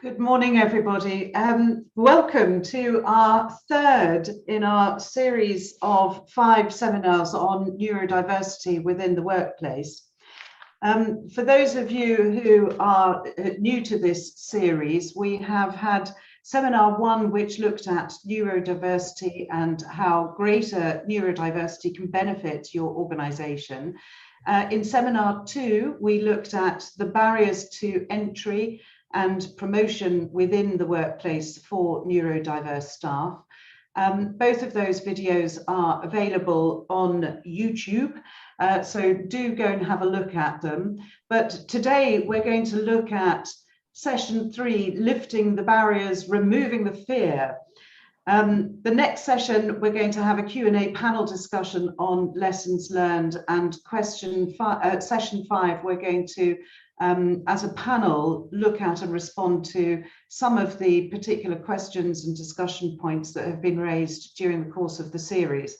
Good morning, everybody. Welcome to our third in our series of 5 seminars on neurodiversity within the workplace. For those of you who are new to this series, we have had seminar 1, which looked at neurodiversity and how greater neurodiversity can benefit your organization. In seminar 2, we looked at the barriers to entry and promotion within the workplace for neurodiverse staff. Both of those videos are available on YouTube, so do go and have a look at them. But today we're going to look at session 3, lifting the barriers, removing the fear. The next session, we're going to have a Q&A panel discussion on lessons learned, and session 5, we're going to as a panel, look at and respond to some of the particular questions and discussion points that have been raised during the course of the series.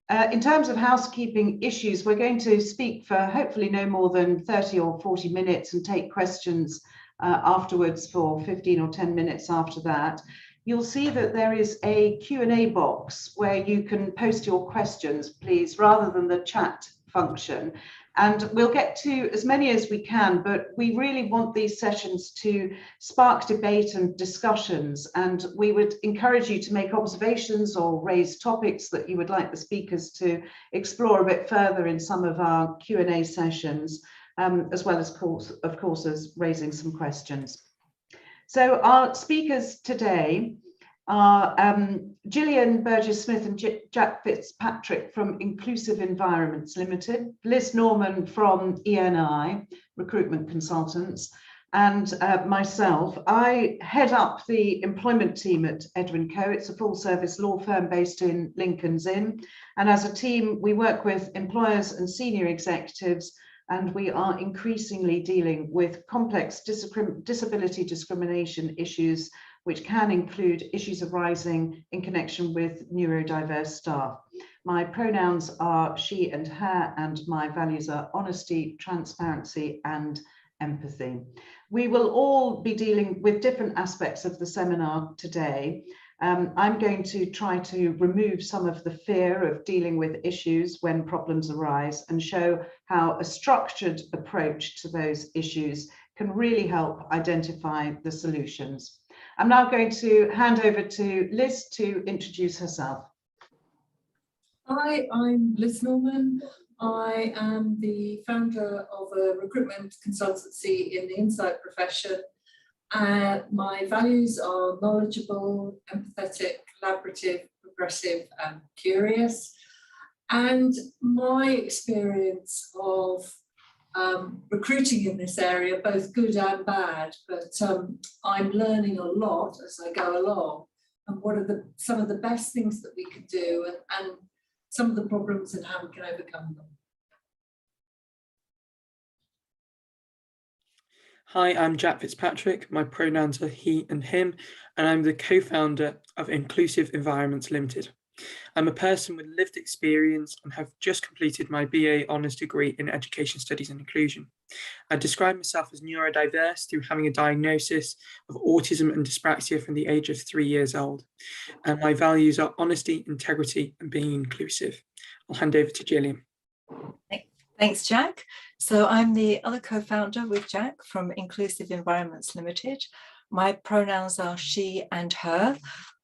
In terms of housekeeping issues, we're going to speak for hopefully no more than 30 or 40 minutes and take questions afterwards for 15 or 10 minutes after that. You'll see that there is a Q&A box where you can post your questions, please, rather than the chat function. And we'll get to as many as we can, but we really want these sessions to spark debate and discussions. And we would encourage you to make observations or raise topics that you would like the speakers to explore a bit further in some of our Q&A sessions, as well as, of course, as raising some questions. So our speakers today are Gillian Burgess-Smith and Jack Fitzpatrick from Inclusive Environments Limited, Liz Norman from ENI, Recruitment Consultants, and myself. I head up the employment team at Edwin Co. It's a full-service law firm based in Lincoln's Inn. And as a team, we work with employers and senior executives, and we are increasingly dealing with complex disability discrimination issues, which can include issues arising in connection with neurodiverse staff. My pronouns are she and her, and my values are honesty, transparency, and empathy. We will all be dealing with different aspects of the seminar today. I'm going to try to remove some of the fear of dealing with issues when problems arise and show how a structured approach to those issues can really help identify the solutions. I'm now going to hand over to Liz to introduce herself. Hi, I'm Liz Norman. I am the founder of a recruitment consultancy in the insight profession. My values are knowledgeable, empathetic, collaborative, progressive, and curious. And my experience of recruiting in this area, both good and bad, but I'm learning a lot as I go along, and what are some of the best things that we can do, and some of the problems and how we can overcome them. Hi, I'm Jack Fitzpatrick. My pronouns are he and him, and I'm the co-founder of Inclusive Environments Limited. I'm a person with lived experience and have just completed my BA Honours degree in Education Studies and Inclusion. I describe myself as neurodiverse through having a diagnosis of autism and dyspraxia from the age of 3 years old. And my values are honesty, integrity, and being inclusive. I'll hand over to Gillian. Thanks, Jack. So I'm the other co-founder with Jack from Inclusive Environments Limited. My pronouns are she and her.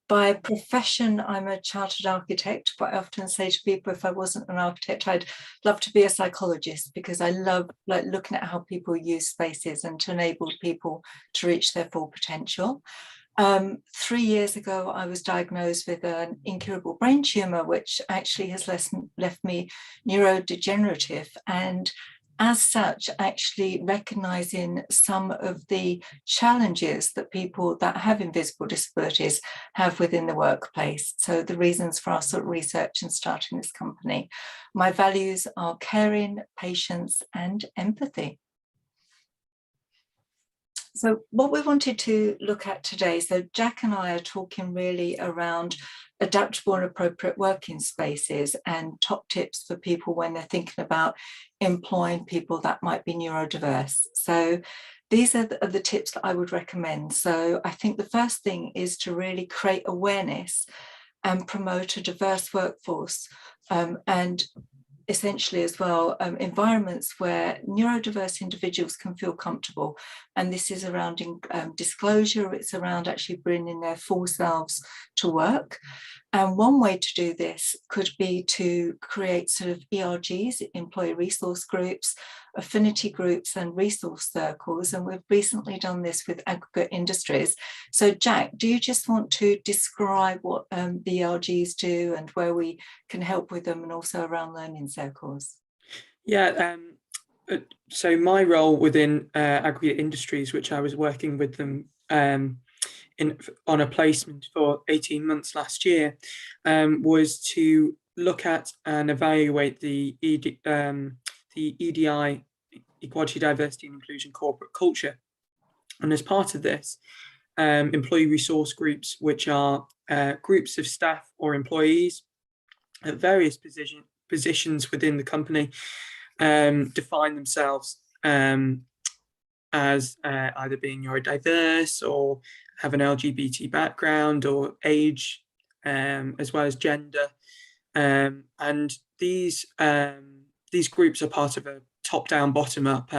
By profession, I'm a chartered architect, but I often say to people, if I wasn't an architect, I'd love to be a psychologist, because I love looking at how people use spaces and to enable people to reach their full potential. 3 years ago, I was diagnosed with an incurable brain tumour, which actually has left me neurodegenerative, and as such, actually recognising some of the challenges that people that have invisible disabilities have within the workplace. So the reasons for our sort of research and starting this company. My values are caring, patience, and empathy. So what we wanted to look at today, so Jack and I are talking really around adaptable and appropriate working spaces and top tips for people when they're thinking about employing people that might be neurodiverse. So these are the tips that I would recommend. So I think the first thing is to really create awareness and promote a diverse workforce, and essentially as well, environments where neurodiverse individuals can feel comfortable. And this is around disclosure, it's around actually bringing their full selves to work. And one way to do this could be to create sort of ERGs, employee resource groups, affinity groups and resource circles. And we've recently done this with aggregate industries. So Jack, do you just want to describe what the ERGs do and where we can help with them, and also around learning circles? Yeah, so my role within aggregate industries, which I was working with them on a placement for 18 months last year, was to look at and evaluate the EDI, Equality, Diversity and Inclusion corporate culture. And as part of this, employee resource groups, which are groups of staff or employees at various positions within the company, define themselves as either being neurodiverse or have an LGBT background or age, as well as gender. And these groups are part of a top-down, bottom-up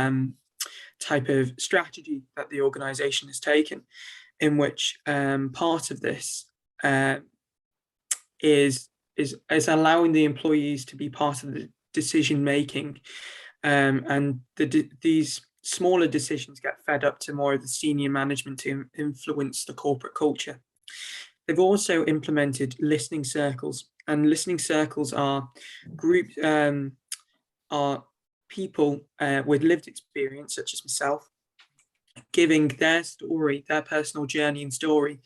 type of strategy that the organisation has taken, in which part of this is allowing the employees to be part of the decision making, and these smaller decisions get fed up to more of the senior management to influence the corporate culture. They've also implemented listening circles, and listening circles are groups, are people with lived experience, such as myself, giving their story, their personal journey and story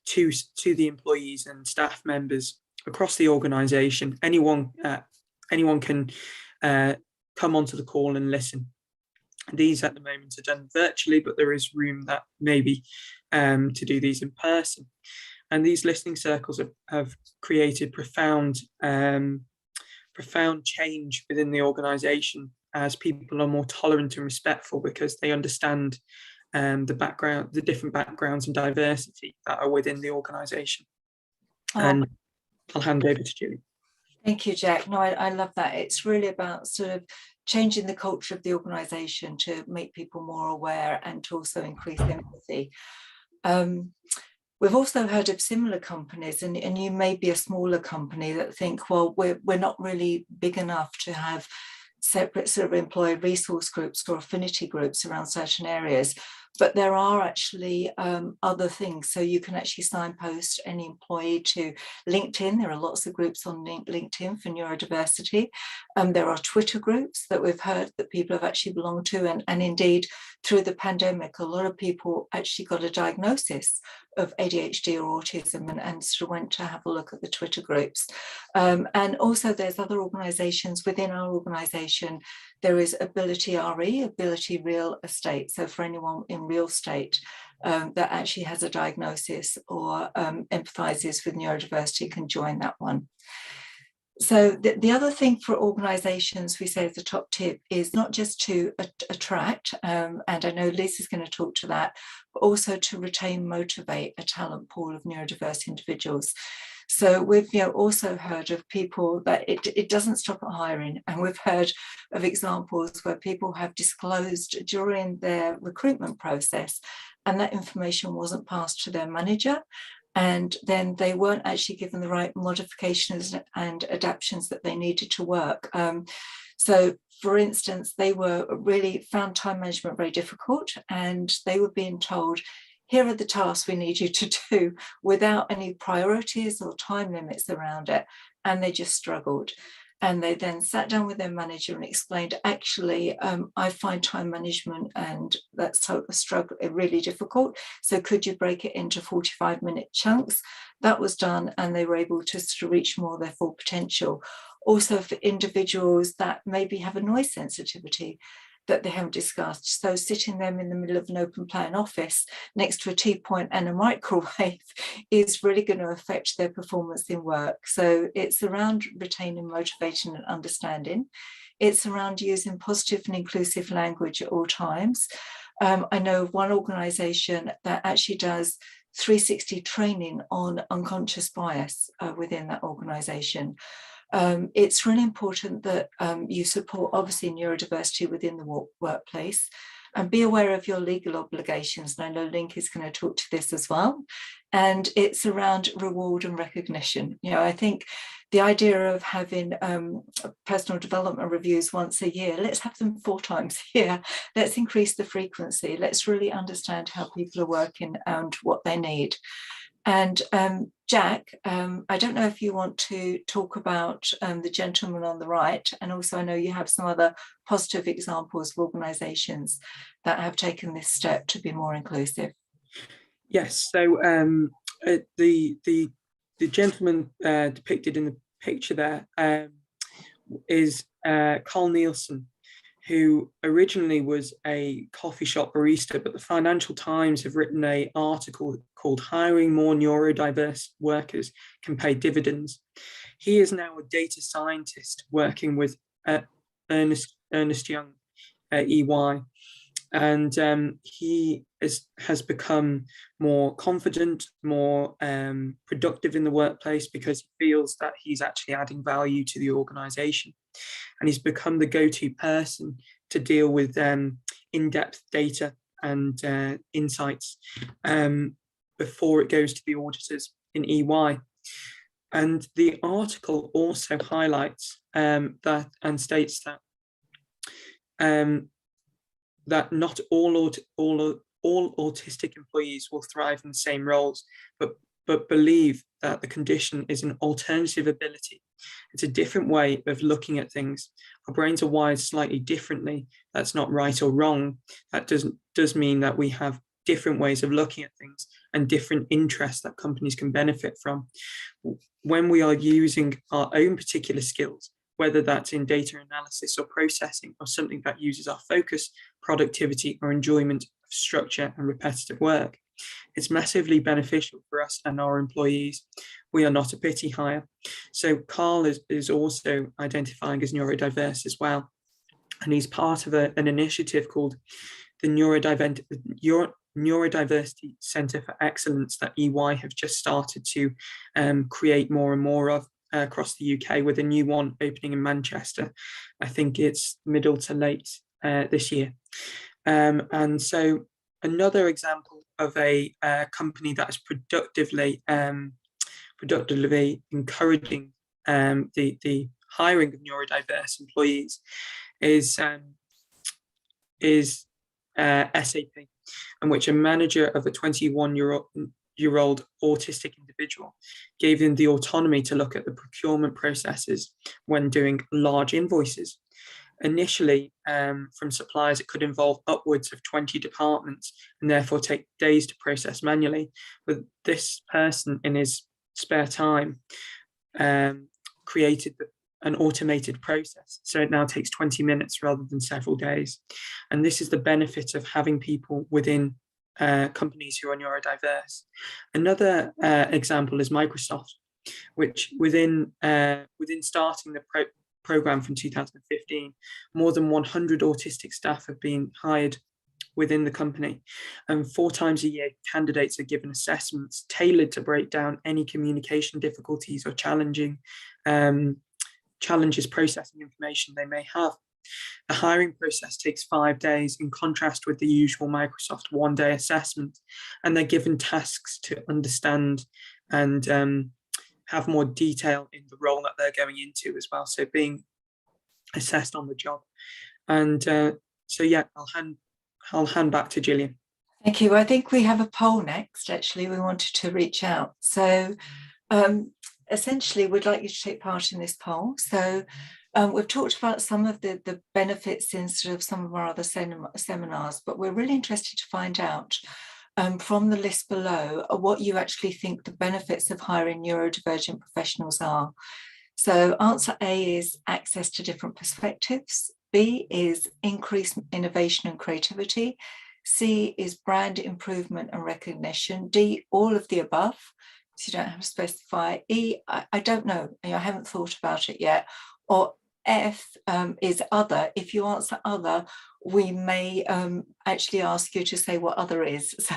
to the employees and staff members across the organisation. Anyone can come onto the call and listen. These at the moment are done virtually, but there is room that maybe to do these in person. And these listening circles have created profound change within the organisation, as people are more tolerant and respectful because they understand the different backgrounds and diversity that are within the organisation. And I'll hand over to Julie. Thank you, Jack. No, I love that. It's really about sort of changing the culture of the organisation to make people more aware and to also increase empathy. We've also heard of similar companies, and you may be a smaller company that think, well, we're not really big enough to have separate sort of employee resource groups or affinity groups around certain areas. But there are actually other things. So you can actually signpost any employee to LinkedIn. There are lots of groups on LinkedIn for neurodiversity. There are Twitter groups that we've heard that people have actually belonged to. And indeed, through the pandemic, a lot of people actually got a diagnosis of ADHD or autism and sort of went to have a look at the Twitter groups. And also there's other organisations within our organisation. There is Ability RE, Ability Real Estate. So for anyone in real estate that actually has a diagnosis or empathises with neurodiversity can join that one. So the other thing for organisations, we say as a top tip, is not just to attract, and I know Lisa's going to talk to that, but also to retain, motivate a talent pool of neurodiverse individuals. So we've also heard of people that it doesn't stop at hiring, and we've heard of examples where people have disclosed during their recruitment process and that information wasn't passed to their manager, and then they weren't actually given the right modifications and adaptations that they needed to work. So for instance, they were really found time management very difficult, and they were being told, here are the tasks we need you to do, without any priorities or time limits around it. And they just struggled. And they then sat down with their manager and explained, actually, I find time management and that's a struggle, really difficult. So could you break it into 45-minute chunks? That was done, and they were able to reach more of their full potential. Also for individuals that maybe have a noise sensitivity that they haven't discussed. So sitting them in the middle of an open plan office next to a tea point and a microwave is really going to affect their performance in work. So it's around retaining, motivating and understanding. It's around using positive and inclusive language at all times. I know of one organisation that actually does 360 training on unconscious bias within that organisation. It's really important that you support, obviously, neurodiversity within the workplace, and be aware of your legal obligations. And I know Link is going to talk to this as well. And it's around reward and recognition. You know, I think the idea of having personal development reviews once a year, let's have them 4 times a year. Let's increase the frequency. Let's really understand how people are working and what they need. And Jack, I don't know if you want to talk about the gentleman on the right, and also I know you have some other positive examples of organisations that have taken this step to be more inclusive. Yes, so the gentleman depicted in the picture there is Carl Nielsen, who originally was a coffee shop barista, but the Financial Times have written an article called "Hiring More Neurodiverse Workers Can Pay Dividends." He is now a data scientist working with Ernst Young at EY, and he has become more confident, more productive in the workplace because he feels that he's actually adding value to the organisation. And he's become the go-to person to deal with in-depth data and insights before it goes to the auditors in EY. And the article also highlights that and states that that not all autistic employees will thrive in the same roles, but believe that the condition is an alternative ability. It's a different way of looking at things. Our brains are wired slightly differently. That's not right or wrong. That does mean that we have different ways of looking at things and different interests that companies can benefit from. When we are using our own particular skills, whether that's in data analysis or processing or something that uses our focus, productivity, or enjoyment of structure and repetitive work, it's massively beneficial for us and our employees. We are not a pity hire. So Carl is also identifying as neurodiverse as well. And he's part of an initiative called the Neurodiversity Centre for Excellence that EY have just started to create more and more of across the UK, with a new one opening in Manchester. I think it's middle to late this year. And so another example of a company that is productively encouraging the hiring of neurodiverse employees is SAP, in which a manager of a 21-year-old autistic individual gave them the autonomy to look at the procurement processes when doing large invoices. Initially, from suppliers, it could involve upwards of 20 departments and therefore take days to process manually. But this person, in his spare time, created an automated process. So it now takes 20 minutes rather than several days. And this is the benefit of having people within companies who are neurodiverse. Another example is Microsoft, which within starting the program from 2015, more than 100 autistic staff have been hired within the company, and 4 times a year candidates are given assessments tailored to break down any communication difficulties or challenges processing information they may have. The hiring process takes 5 days, in contrast with the usual Microsoft one-day assessment, and they're given tasks to understand and have more detail in the role that they're going into as well. So being assessed on the job. And so yeah, I'll hand back to Gillian. Thank you. I think we have a poll next. Actually, we wanted to reach out. So essentially, we'd like you to take part in this poll. So we've talked about some of the benefits in sort of some of our other seminars, but we're really interested to find out from the list below what you actually think the benefits of hiring neurodivergent professionals are. So answer A is access to different perspectives. B is increased innovation and creativity. C is brand improvement and recognition. D, all of the above. So you don't have to specify. E, I don't know. I haven't thought about it yet. Or F is other. If you answer other, we may actually ask you to say what other is, so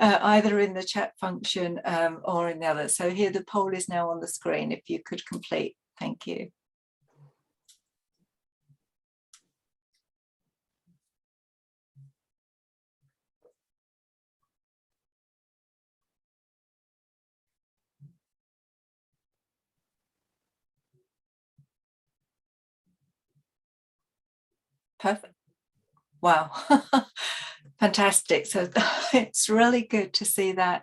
either in the chat function or in the other. So here the poll is now on the screen, if you could complete. Thank you. Perfect. Wow. Fantastic. So it's really good to see that.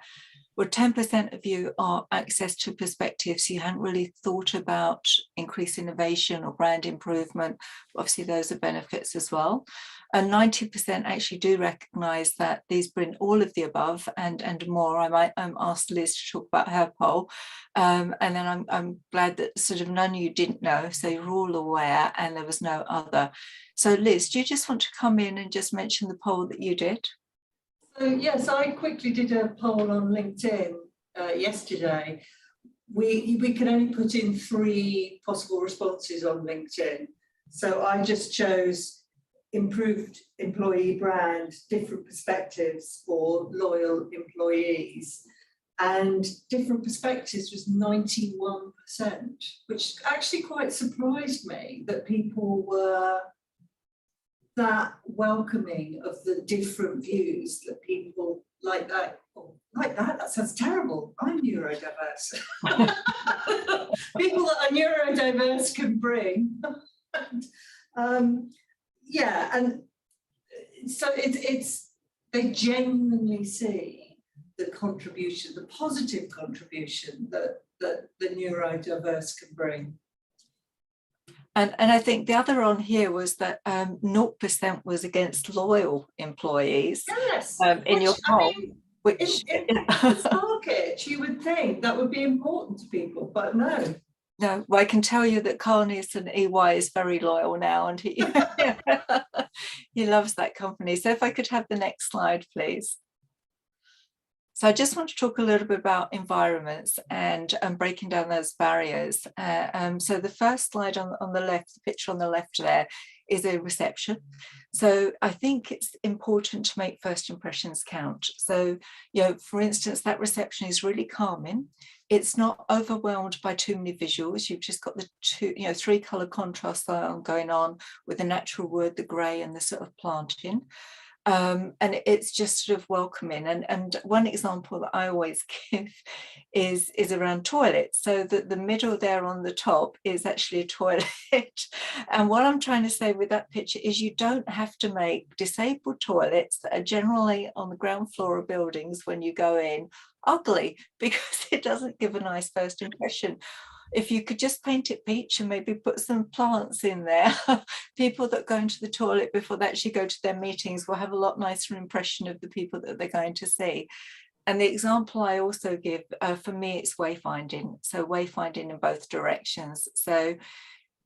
Well, 10% of you are access to perspectives. You hadn't really thought about increased innovation or brand improvement. Obviously, those are benefits as well. And 90% actually do recognise that these bring all of the above and more. I might ask Liz to talk about her poll. And then I'm glad that sort of none of you didn't know. So you're all aware and there was no other. So Liz, do you just want to come in and just mention the poll that you did? So yes, I quickly did a poll on LinkedIn yesterday. We can only put in 3 possible responses on LinkedIn. So I just chose improved employee brand, different perspectives for loyal employees. And different perspectives was 91%, which actually quite surprised me that people were that welcoming of the different views that people like that. Oh, like that sounds terrible. I'm neurodiverse. People that are neurodiverse can bring. Yeah, and so it's they genuinely see the contribution, the positive contribution that the neurodiverse can bring. And I think the other on here was that 0% was against loyal employees. Yes, in your poll, which in this market you would think that would be important to people, but no. No, well, I can tell you that Carl Nielsen EY is very loyal now, and he he loves that company. So if I could have the next slide, please. So I just want to talk a little bit about environments and breaking down those barriers. So the first slide on the left, the picture on the left there, is a reception. So I think it's important to make first impressions count. So, you know, for instance, that reception is really calming. It's not overwhelmed by too many visuals. You've just got the 3 color contrast going on with the natural wood, the gray and the sort of planting. And it's just sort of welcoming. And one example that I always give is around toilets. So the middle there on the top is actually a toilet. And what I'm trying to say with that picture is you don't have to make disabled toilets that are generally on the ground floor of buildings when you go in ugly, because it doesn't give a nice first impression. If you could just paint it peach and maybe put some plants in there, people that go into the toilet before they actually go to their meetings will have a lot nicer impression of the people that they're going to see. And the example I also give, for me, it's wayfinding. So wayfinding in both directions. So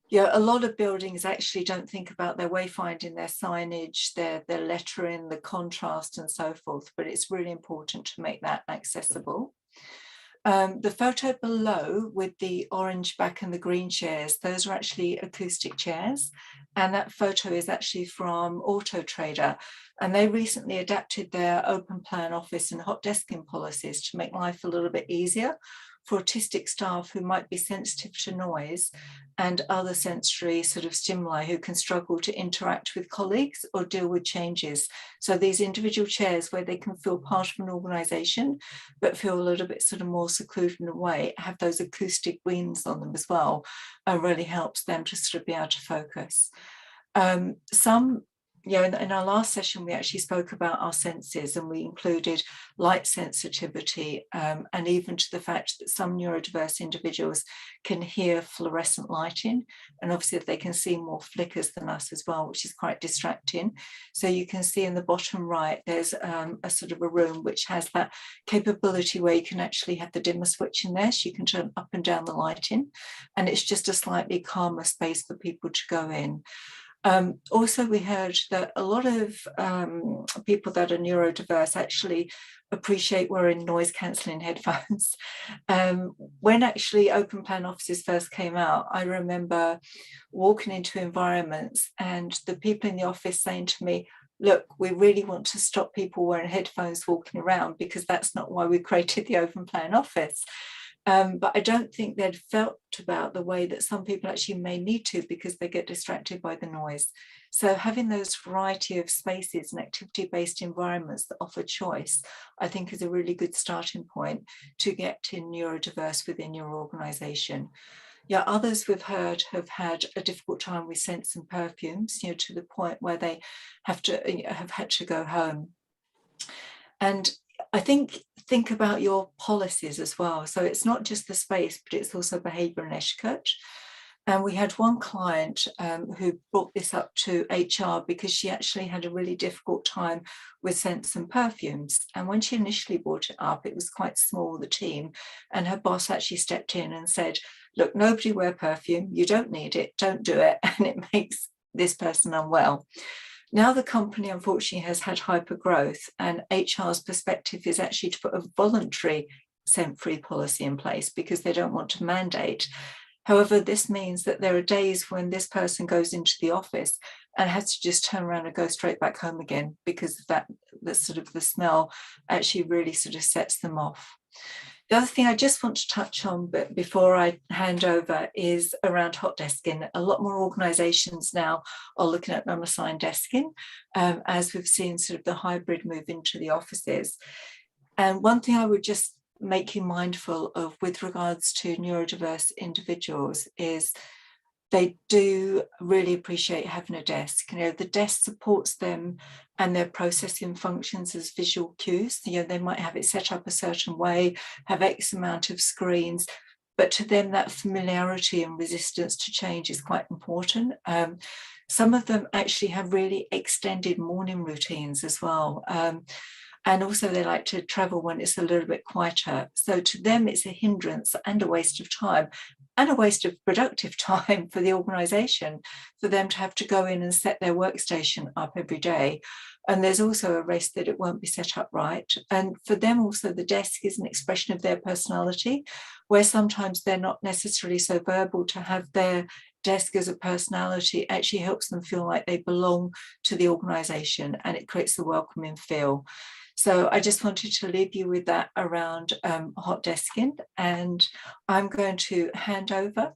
yeah, a lot of buildings actually don't think about their wayfinding, their signage, their lettering, the contrast and so forth, but it's really important to make that accessible. The photo below with the orange back and the green chairs, those are actually acoustic chairs. And that photo is actually from Auto Trader. And they recently adapted their open plan office and hot desking policies to make life a little bit easier for autistic staff who might be sensitive to noise and other sensory sort of stimuli, who can struggle to interact with colleagues or deal with changes. So these individual chairs where they can feel part of an organisation, but feel a little bit sort of more secluded and away, have those acoustic wings on them as well, really helps them to sort of be able to focus. In our last session, we actually spoke about our senses, and we included light sensitivity, and even to the fact that some neurodiverse individuals can hear fluorescent lighting, and obviously they can see more flickers than us as well, which is quite distracting. So you can see in the bottom right, there's a sort of a room which has that capability where you can actually have the dimmer switch in there, so you can turn up and down the lighting, and it's just a slightly calmer space for people to go in. Also, we heard that a lot of people that are neurodiverse actually appreciate wearing noise cancelling headphones. When actually open plan offices first came out, I remember walking into environments and the people in the office saying to me, look, we really want to stop people wearing headphones walking around because that's not why we created the open plan office. But I don't think they'd felt about the way that some people actually may need to because they get distracted by the noise. So having those variety of spaces and activity-based environments that offer choice, I think is a really good starting point to get in neurodiverse within your organisation. Yeah, others we've heard have had a difficult time with scents and perfumes, you know, to the point where they have had to go home. And I think about your policies as well. So it's not just the space, but it's also behaviour and etiquette. And we had one client who brought this up to HR because she actually had a really difficult time with scents and perfumes. And when she initially brought it up, it was quite small, the team, and her boss actually stepped in and said, look, nobody wear perfume, you don't need it, don't do it, and it makes this person unwell. Now the company unfortunately has had hyper growth, and HR's perspective is actually to put a voluntary scent-free policy in place because they don't want to mandate. However, this means that there are days when this person goes into the office and has to just turn around and go straight back home again because of that, the smell actually really sort of sets them off. The other thing I just want to touch on, but before I hand over, is around hot desking. A lot more organisations now are looking at unassigned desking, as we've seen sort of the hybrid move into the offices. And one thing I would just make you mindful of with regards to neurodiverse individuals is they do really appreciate having a desk. You know, the desk supports them and their processing functions as visual cues. You know, they might have it set up a certain way, have X amount of screens, but to them that familiarity and resistance to change is quite important. Some of them actually have really extended morning routines as well. And also they like to travel when it's a little bit quieter. So to them, it's a hindrance and a waste of time and a waste of productive time for the organisation for them to have to go in and set their workstation up every day. And there's also a risk that it won't be set up right. And for them also, the desk is an expression of their personality, where sometimes they're not necessarily so verbal. To have their desk as a personality actually helps them feel like they belong to the organisation, and it creates a welcoming feel. So I just wanted to leave you with that around hot desking, and I'm going to hand over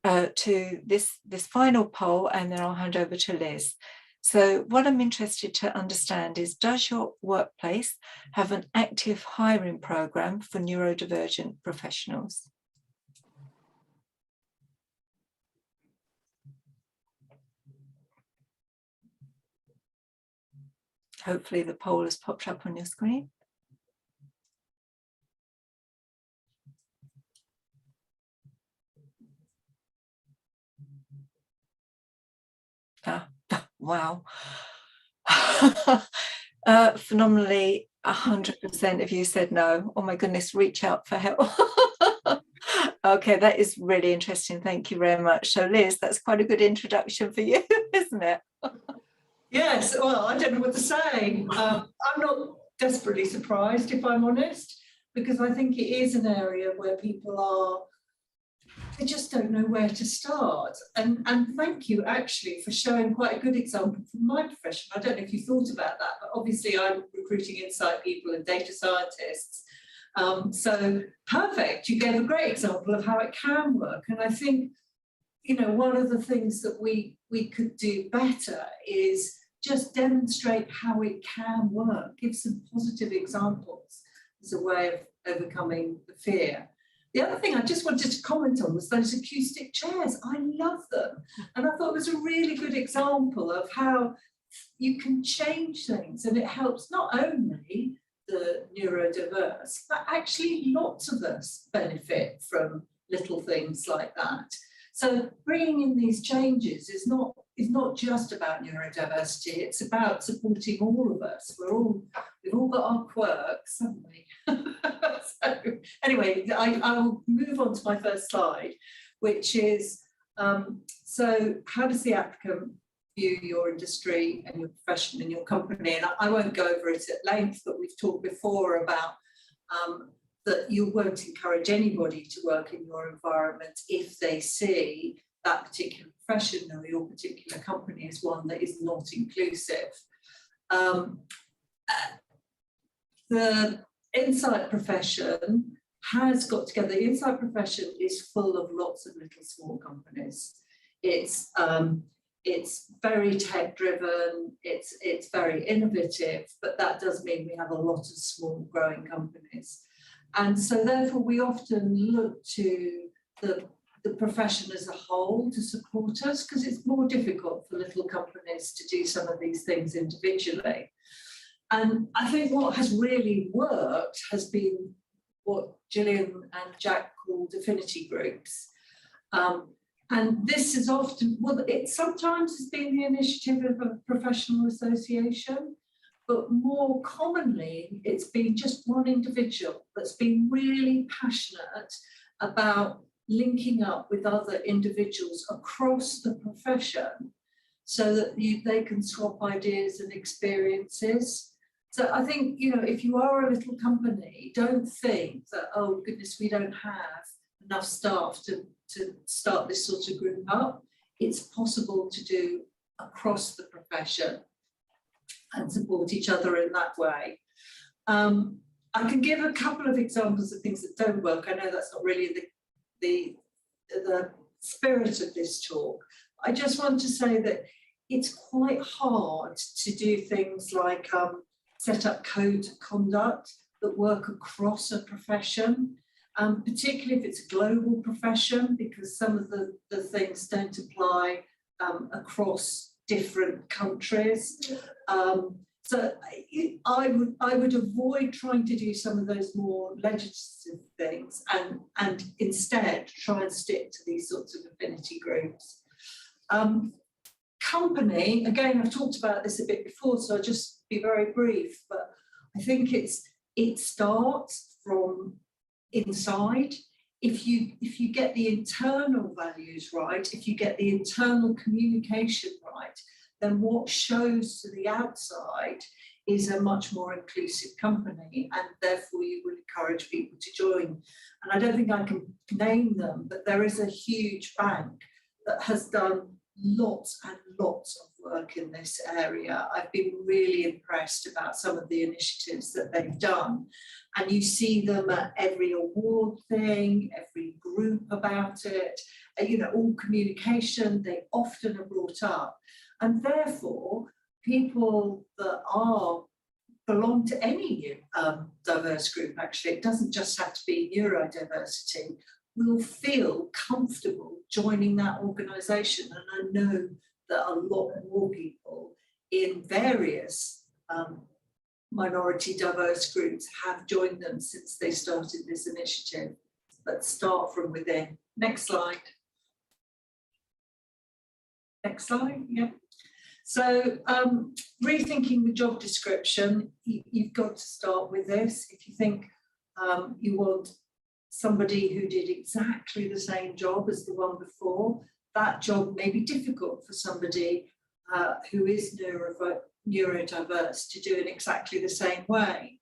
to this final poll, and then I'll hand over to Liz. So what I'm interested to understand is, does your workplace have an active hiring program for neurodivergent professionals? Hopefully the poll has popped up on your screen. Wow. Phenomenally, 100% of you said no. Oh my goodness, reach out for help. Okay, that is really interesting. Thank you very much. So Liz, that's quite a good introduction for you, isn't it? Yes, well, I don't know what to say. I'm not desperately surprised, if I'm honest, because I think it is an area where people they just don't know where to start. And thank you actually for showing quite a good example from my profession. I don't know if you thought about that, but obviously I'm recruiting insight people and data scientists. So perfect, you gave a great example of how it can work. And I think, you know, one of the things that we could do better is just demonstrate how it can work, give some positive examples as a way of overcoming the fear. The other thing I just wanted to comment on was those acoustic chairs. I love them. And I thought it was a really good example of how you can change things, and it helps not only the neurodiverse, but actually lots of us benefit from little things like that. So bringing in these changes is not just about neurodiversity, it's about supporting all of us. We've all got our quirks, haven't we? So anyway, I'll move on to my first slide, which is So how does the applicant view your industry and your profession and your company? And I won't go over it at length, but we've talked before about that you won't encourage anybody to work in your environment if they see that particular profession or your particular company is one that is not inclusive. The insight profession has got together. The insight profession is full of lots of little small companies. It's very tech driven, it's very innovative, but that does mean we have a lot of small growing companies. And so therefore we often look to the profession as a whole to support us, because it's more difficult for little companies to do some of these things individually. And I think what has really worked has been what Gillian and Jack called affinity groups. And this is often, well, it sometimes has been the initiative of a professional association, but more commonly, it's been just one individual that's been really passionate about linking up with other individuals across the profession so that they can swap ideas and experiences. So I think, you know, if you are a little company, don't think that, oh goodness, we don't have enough staff to start this sort of group up. It's possible to do across the profession and support each other in that way. I can give a couple of examples of things that don't work. I know that's not really the spirit of this talk. I just want to say that it's quite hard to do things like set up codes of conduct that work across a profession, particularly if it's a global profession, because some of the things don't apply across different countries. So I would avoid trying to do some of those more legislative things and instead try and stick to these sorts of affinity groups. Company, again, I've talked about this a bit before, so I'll just be very brief, but I think it starts from inside. If you get the internal values right, if you get the internal communication right, then what shows to the outside is a much more inclusive company, and therefore you will encourage people to join. And I don't think I can name them, but there is a huge bank that has done lots and lots of work in this area. I've been really impressed about some of the initiatives that they've done. And you see them at every award thing, every group about it, you know, all communication, they often are brought up. And therefore, people that belong to any diverse group, actually, it doesn't just have to be neurodiversity, will feel comfortable joining that organisation. And I know that a lot more people in various minority diverse groups have joined them since they started this initiative. But start from within. Next slide. Next slide, yeah. So rethinking the job description, you've got to start with this. If you think you want somebody who did exactly the same job as the one before, that job may be difficult for somebody who is neurodiverse to do it exactly the same way.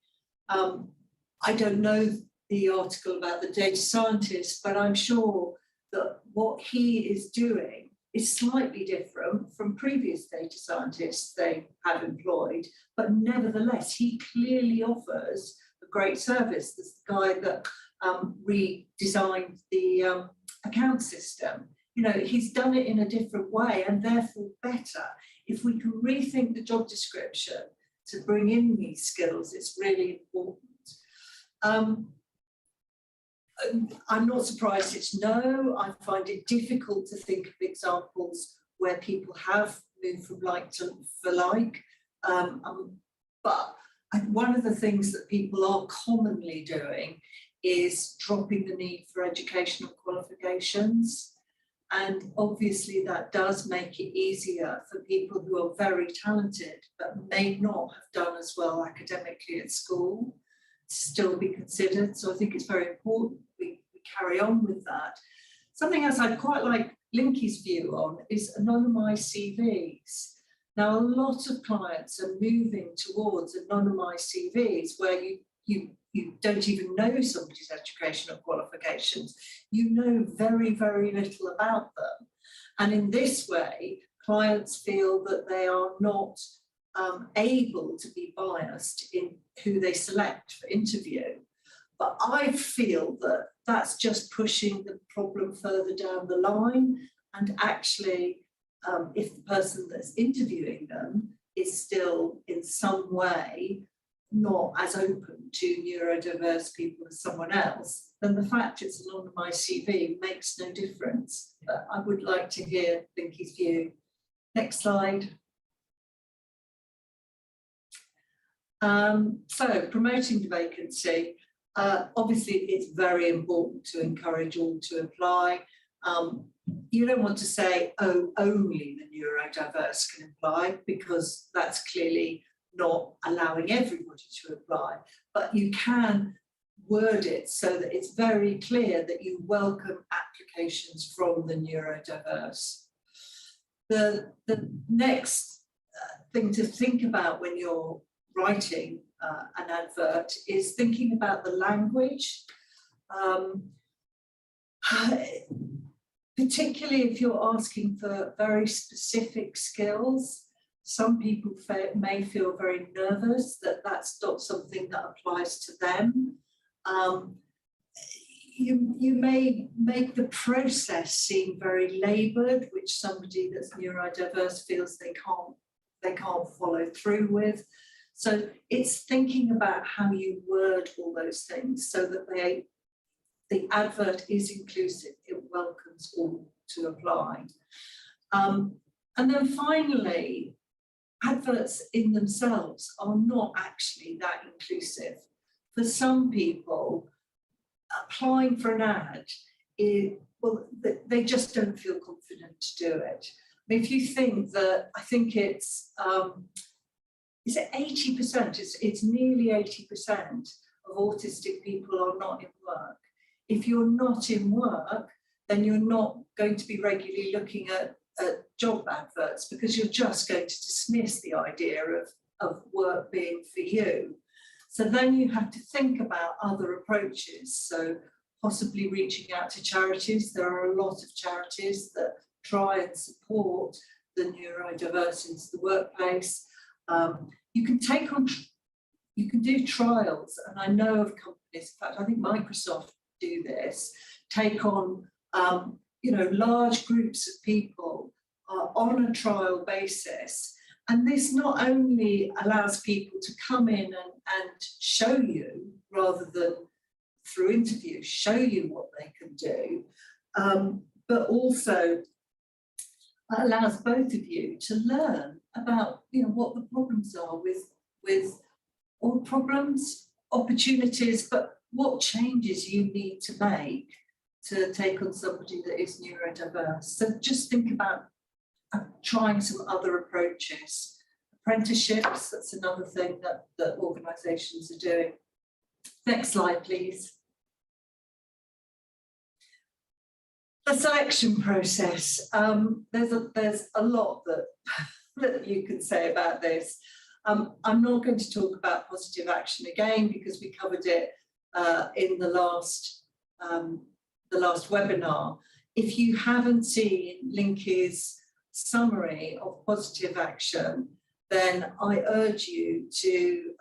I don't know the article about the data scientist, but I'm sure that what he is doing is slightly different from previous data scientists they have employed, but nevertheless, he clearly offers a great service. This is the guy that redesigned the account system. You know, he's done it in a different way and therefore better. If we can rethink the job description to bring in these skills, it's really important. I'm not surprised it's no. I find it difficult to think of examples where people have moved from like to for like. But one of the things that people are commonly doing is dropping the need for educational qualifications. And obviously that does make it easier for people who are very talented but may not have done as well academically at school to still be considered. So I think it's very important we carry on with that. Something else I'd quite like Linky's view on is anonymised CVs. Now, a lot of clients are moving towards anonymised CVs where you don't even know somebody's educational qualifications. You know very, very little about them. And in this way, clients feel that they are not able to be biased in who they select for interview. But I feel that that's just pushing the problem further down the line. And actually, if the person that's interviewing them is still in some way not as open to neurodiverse people as someone else, then the fact it's an anonymised CV makes no difference. But I would like to hear Linky's view. Next slide. So promoting the vacancy, obviously it's very important to encourage all to apply. You don't want to say, oh, only the neurodiverse can apply, because that's clearly not allowing everybody to apply, but you can word it so that it's very clear that you welcome applications from the neurodiverse. The next thing to think about when you're writing an advert is thinking about the language, particularly if you're asking for very specific skills. Some people may feel very nervous that that's not something that applies to them. You may make the process seem very laboured, which somebody that's neurodiverse feels they can't follow through with. So it's thinking about how you word all those things so that the advert is inclusive, it welcomes all to apply. And then finally, adverts in themselves are not actually that inclusive. For some people, applying for an ad, they just don't feel confident to do it. I mean, if you think that, I think it's, is it 80%? It's nearly 80% of autistic people are not in work. If you're not in work, then you're not going to be regularly looking at job adverts, because you're just going to dismiss the idea of work being for you. So then you have to think about other approaches. So possibly reaching out to charities. There are a lot of charities that try and support the neurodiverse into the workplace. You can do trials, and I know of companies, in fact, I think Microsoft do this, take on large groups of people on a trial basis. And this not only allows people to come in and show you, rather than through interviews, show you what they can do, but also allows both of you to learn about what the problems are with all problems, opportunities, but what changes you need to make to take on somebody that is neurodiverse. So just think about trying some other approaches. Apprenticeships, that's another thing that organisations are doing. Next slide, please. The selection process. There's a lot that you can say about this. I'm not going to talk about positive action again, because we covered it in the last webinar. If you haven't seen Linky's summary of positive action, then I urge you to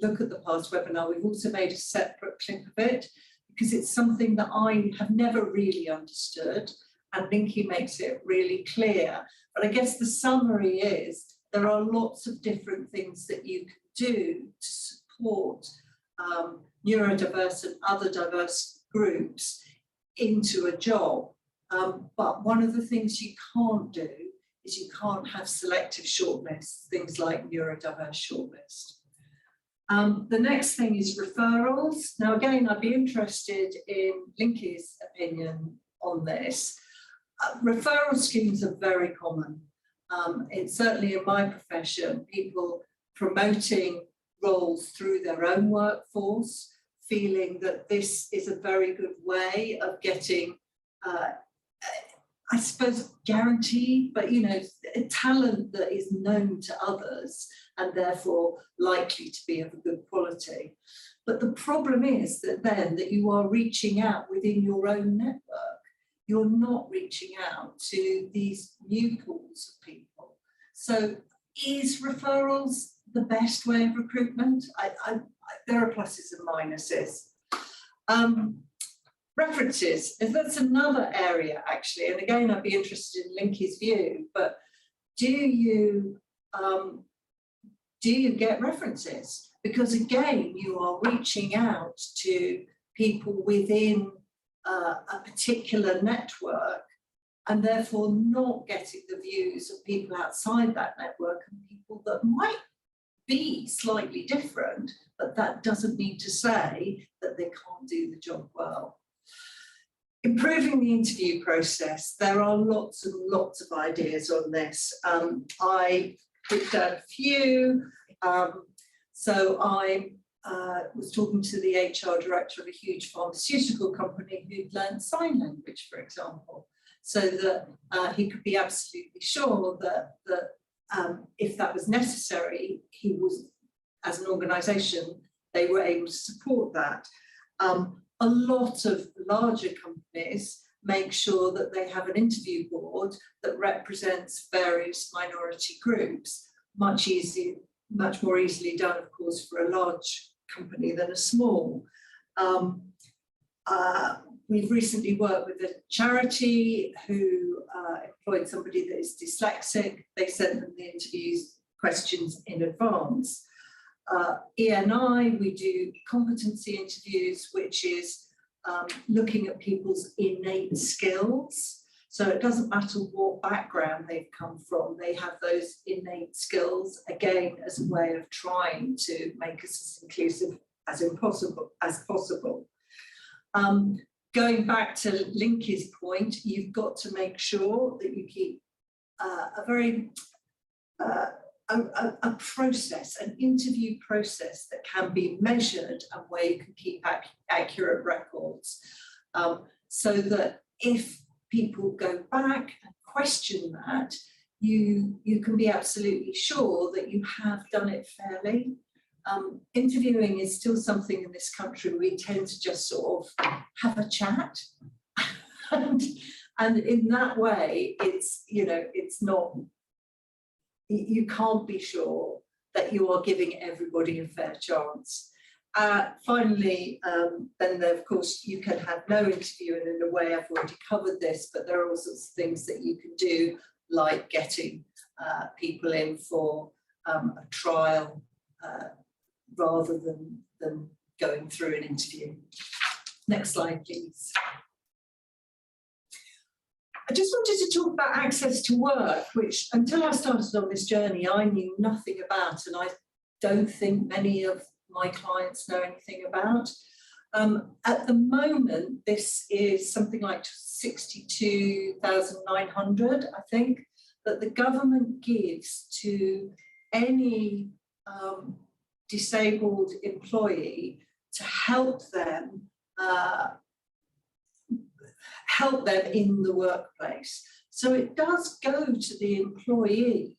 look at the past webinar. We've also made a separate clip of it, because it's something that I have never really understood, and Linky makes it really clear. But I guess the summary is there are lots of different things that you can do to support neurodiverse and other diverse groups into a job. But one of the things you can't do is you can't have selective shortlists, things like neurodiverse shortlist. The next thing is referrals. Now, again, I'd be interested in Linky's opinion on this. Referral schemes are very common. It's certainly in my profession, people promoting roles through their own workforce, feeling that this is a very good way of getting, I suppose guaranteed, but a talent that is known to others and therefore likely to be of a good quality. But the problem is that you are reaching out within your own network. You're not reaching out to these new pools of people. So is referrals the best way of recruitment? There are pluses and minuses. References, that's another area actually, and again I'd be interested in Linky's view, but do you get references? Because again, you are reaching out to people within a particular network and therefore not getting the views of people outside that network and people that might be slightly different, but that doesn't mean to say that they can't do the job well. Improving the interview process, there are lots and lots of ideas on this. I picked out a few. So I was talking to the HR director of a huge pharmaceutical company who'd learned sign language, for example, so that he could be absolutely sure that if that was necessary, he was, as an organisation, they were able to support that. A lot of larger companies make sure that they have an interview board that represents various minority groups, much more easily done, of course, for a large company than a small. We've recently worked with a charity who employed somebody that is dyslexic. They sent them the interviews questions in advance. ENI, we do competency interviews, which is looking at people's innate skills. So it doesn't matter what background they've come from, they have those innate skills, again, as a way of trying to make us as inclusive as possible. Going back to Linky's point, you've got to make sure that you keep a process, an interview process that can be measured and where you can keep accurate records, so that if people go back and question that, you can be absolutely sure that you have done it fairly. Interviewing is still something in this country we tend to just sort of have a chat, and in that way, it's not. You can't be sure that you are giving everybody a fair chance. Finally, then of course you can have no interview, and in a way I've already covered this, but there are all sorts of things that you can do, like getting people in for a trial rather than going through an interview. Next slide, please. I just wanted to talk about access to work, which until I started on this journey, I knew nothing about, and I don't think many of my clients know anything about. At the moment, this is something like 62,900, I think, that the government gives to any disabled employee to help them in the workplace. So it does go to the employee,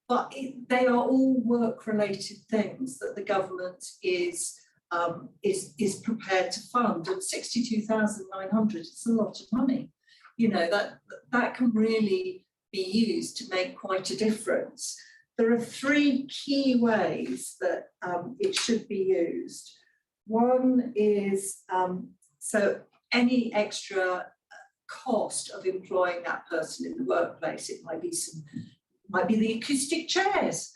but they are all work-related things that the government is prepared to fund. And 62,900 is a lot of money. That can really be used to make quite a difference. There are three key ways that it should be used. One is, so any extra cost of employing that person in the workplace, it might be the acoustic chairs,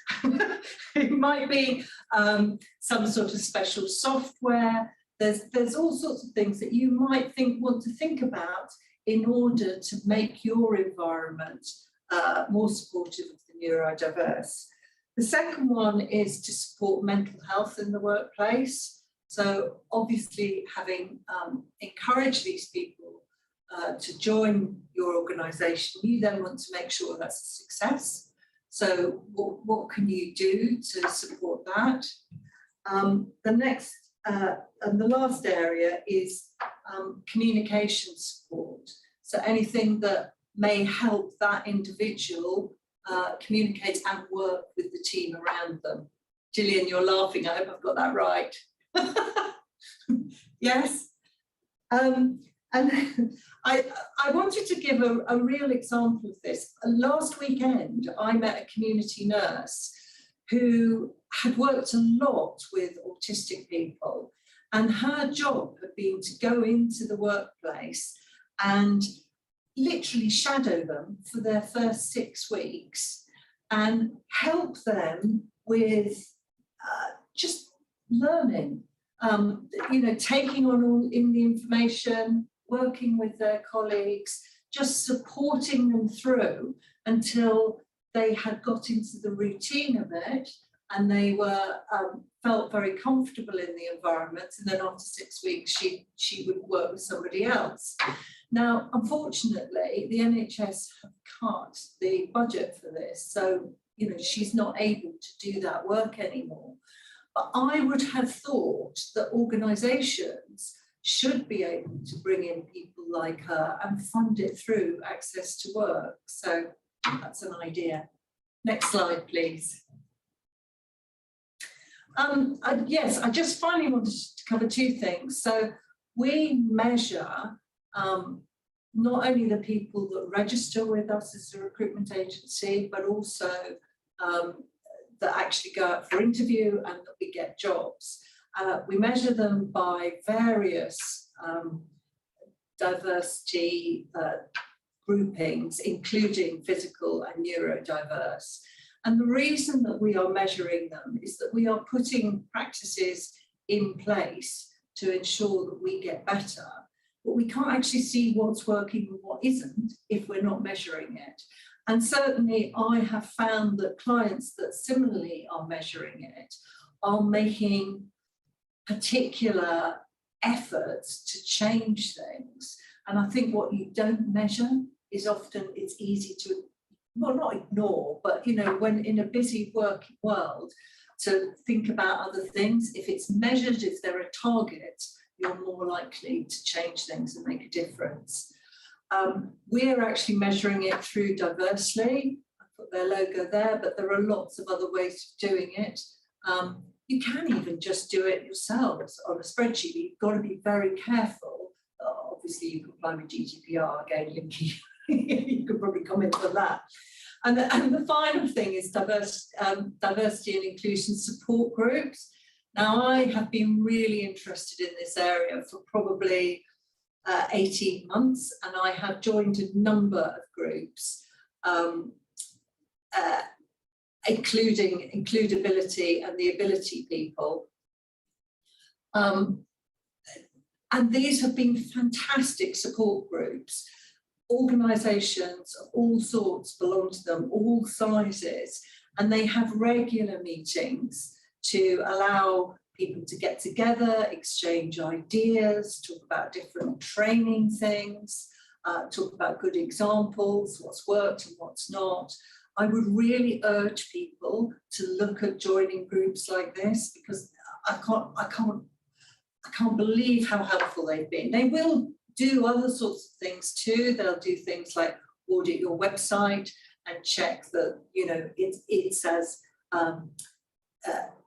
it might be some sort of special software. There's all sorts of things that you might want to think about in order to make your environment more supportive of the neurodiverse. The second one is to support mental health in the workplace. So obviously having encouraged these people to join your organisation, you then want to make sure that's a success. So what can you do to support that? The next and the last area is communication support. So anything that may help that individual communicate and work with the team around them. Gillian, you're laughing. I hope I've got that right. Yes. And I wanted to give a real example of this. Last weekend, I met a community nurse who had worked a lot with autistic people, and her job had been to go into the workplace and literally shadow them for their first 6 weeks and help them with just learning, you know, taking on all in the information, working with their colleagues, just supporting them through until they had got into the routine of it and they were felt very comfortable in the environment. And then after 6 weeks, she would work with somebody else. Now, unfortunately, the NHS have cut the budget for this, so you know she's not able to do that work anymore. But I would have thought that organisations should be able to bring in people like her and fund it through access to work. So that's an idea. Next slide, please. Yes, I just finally wanted to cover 2 things. So we measure not only the people that register with us as a recruitment agency, but also that actually go out for interview and that we get jobs. We measure them by various diversity groupings, including physical and neurodiverse. And the reason that we are measuring them is that we are putting practices in place to ensure that we get better, but we can't actually see what's working and what isn't if we're not measuring it. And certainly I have found that clients that similarly are measuring it are making particular efforts to change things. And I think what you don't measure is often it's easy to, well, not ignore, but you know, when in a busy working world, to think about other things. If it's measured, if there are targets, you're more likely to change things and make a difference. We're actually measuring it through Diversely. I put their logo there, but there are lots of other ways of doing it. You can even just do it yourselves on a spreadsheet. You've got to be very careful. Obviously, you comply with GDPR, again, Linky. You could probably comment on that. And the final thing is diversity and inclusion support groups. Now, I have been really interested in this area for probably 18 months, and I have joined a number of groups, including includability and the ability people. And these have been fantastic support groups. Organisations of all sorts belong to them, all sizes, and they have regular meetings to allow people to get together, exchange ideas, talk about different training things, talk about good examples, what's worked and what's not. I would really urge people to look at joining groups like this, because I can't believe how helpful they've been. They will do other sorts of things too. They'll do things like audit your website and check that, you know, it's as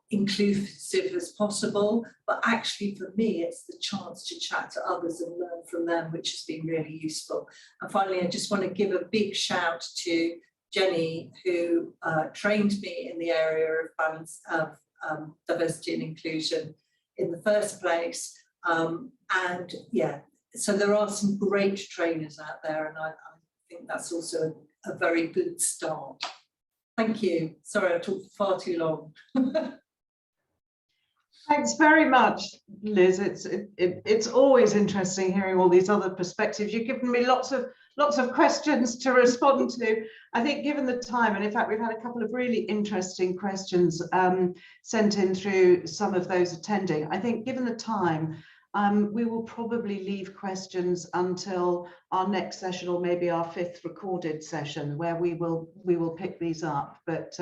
inclusive as possible. But actually for me, it's the chance to chat to others and learn from them, which has been really useful. And finally, I just want to give a big shout to Jenny, who trained me in the area of balance of diversity and inclusion in the first place. And yeah, so there are some great trainers out there, and I think that's also a very good start. Thank you. Sorry, I talked far too long. Thanks very much, Liz. It's always interesting hearing all these other perspectives. You've given me lots of questions to respond to. I think given the time, and in fact we've had a couple of really interesting questions sent in through some of those attending. I think given the time, we will probably leave questions until our next session, or maybe our 5th recorded session, where we will pick these up. But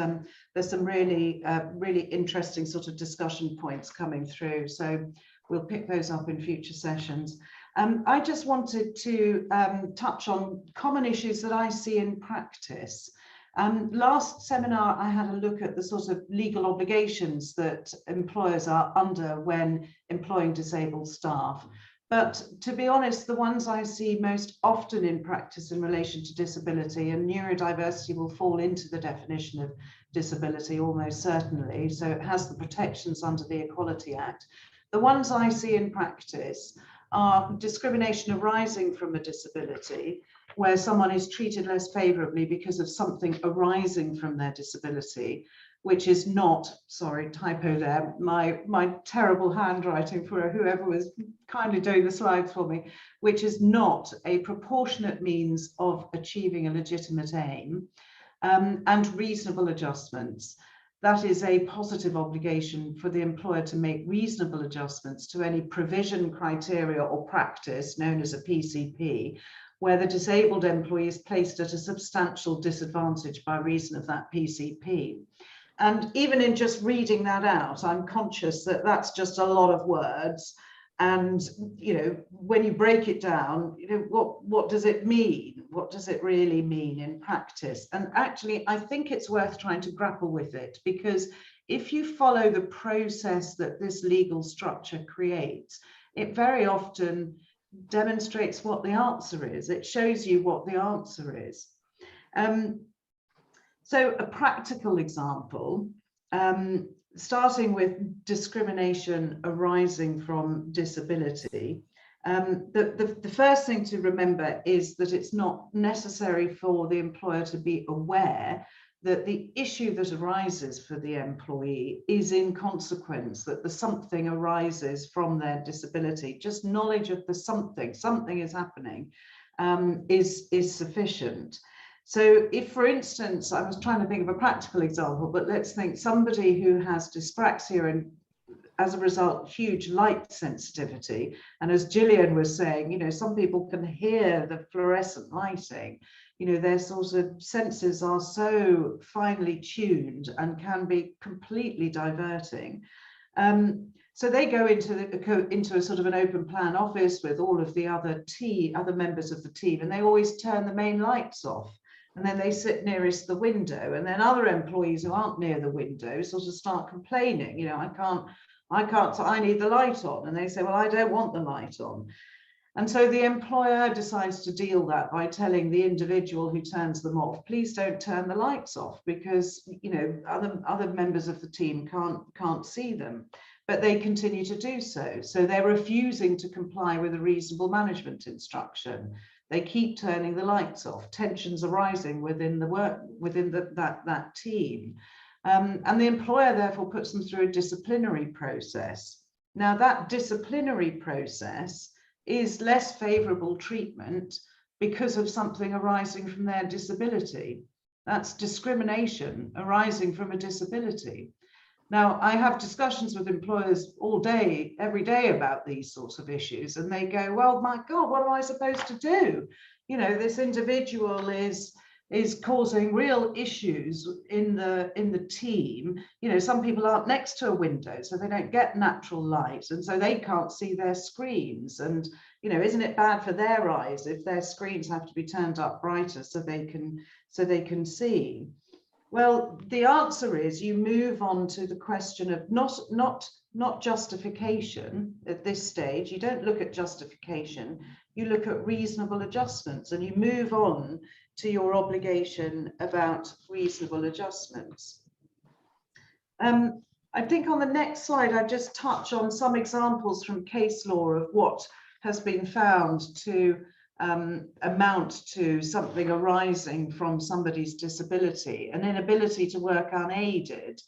there's some really interesting sort of discussion points coming through, so we'll pick those up in future sessions. I just wanted to touch on common issues that I see in practice. Last seminar, I had a look at the sort of legal obligations that employers are under when employing disabled staff. But to be honest, the ones I see most often in practice in relation to disability, and neurodiversity will fall into the definition of disability almost certainly, so it has the protections under the Equality Act. The ones I see in practice are discrimination arising from a disability, where someone is treated less favourably because of something arising from their disability, which is not, sorry, typo there, my terrible handwriting for whoever was kindly doing the slides for me, which is not a proportionate means of achieving a legitimate aim, and reasonable adjustments. That is a positive obligation for the employer to make reasonable adjustments to any provision, criteria or practice known as a PCP, where the disabled employee is placed at a substantial disadvantage by reason of that PCP. And even in just reading that out, I'm conscious that that's just a lot of words. And, you know, when you break it down, you know, what does it mean? What does it really mean in practice? And actually, I think it's worth trying to grapple with it, because if you follow the process that this legal structure creates, it very often demonstrates what the answer is. It shows you what the answer is. So a practical example, starting with discrimination arising from disability, the first thing to remember is that it's not necessary for the employer to be aware that the issue that arises for the employee is in consequence, that the something arises from their disability. Just knowledge of the something is happening, is sufficient. So if, for instance, I was trying to think of a practical example, but let's think somebody who has dyspraxia and as a result, huge light sensitivity. And as Gillian was saying, you know, some people can hear the fluorescent lighting, you know, their sort of senses are so finely tuned and can be completely diverting. So they go into a sort of an open plan office with all of the other members of the team, and they always turn the main lights off. And then they sit nearest the window, and then other employees who aren't near the window sort of start complaining, you know, I can't, so I need the light on. And they say, well, I don't want the light on. And so the employer decides to deal that by telling the individual who turns them off, please don't turn the lights off, because, you know, other members of the team can't see them, but they continue to do so. So they're refusing to comply with a reasonable management instruction. They keep turning the lights off. Tensions arising within that team. And the employer therefore puts them through a disciplinary process. Now that disciplinary process is less favourable treatment because of something arising from their disability. That's discrimination arising from a disability. Now, I have discussions with employers all day, every day about these sorts of issues, and they go, well, my God, what am I supposed to do? You know, this individual is causing real issues in the team. You know, some people aren't next to a window, so they don't get natural light, and so they can't see their screens. And, you know, isn't it bad for their eyes if their screens have to be turned up brighter so they can see? Well, the answer is you move on to the question of not justification at this stage. You don't look at justification, you look at reasonable adjustments, and you move on to your obligation about reasonable adjustments. I think on the next slide, I just touch on some examples from case law of what has been found to amount to something arising from somebody's disability: an inability to work unaided,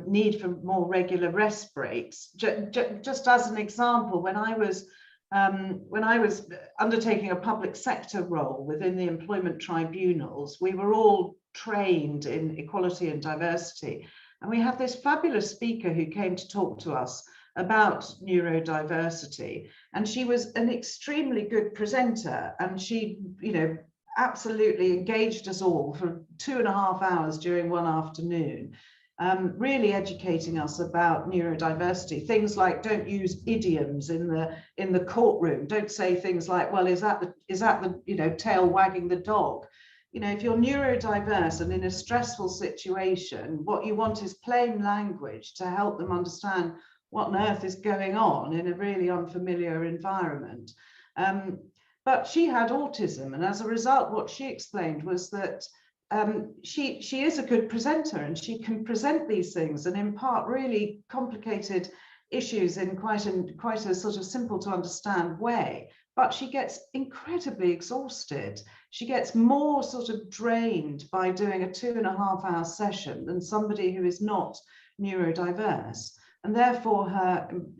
need for more regular rest breaks. Just as an example, when I was undertaking a public sector role within the employment tribunals, we were all trained in equality and diversity, and we had this fabulous speaker who came to talk to us about neurodiversity, and she was an extremely good presenter, and she, you know, absolutely engaged us all for 2.5 hours during one afternoon. really educating us about neurodiversity. Things like don't use idioms in the courtroom. Don't say things like, well, is that the tail wagging the dog? If you're neurodiverse and in a stressful situation, what you want is plain language to help them understand what on earth is going on in a really unfamiliar environment. But she had autism, and as a result, what she explained was that she is a good presenter, and she can present these things and impart really complicated issues in quite a sort of simple to understand way. But she gets incredibly exhausted. She gets more sort of drained by doing a 2.5-hour session than somebody who is not neurodiverse. And therefore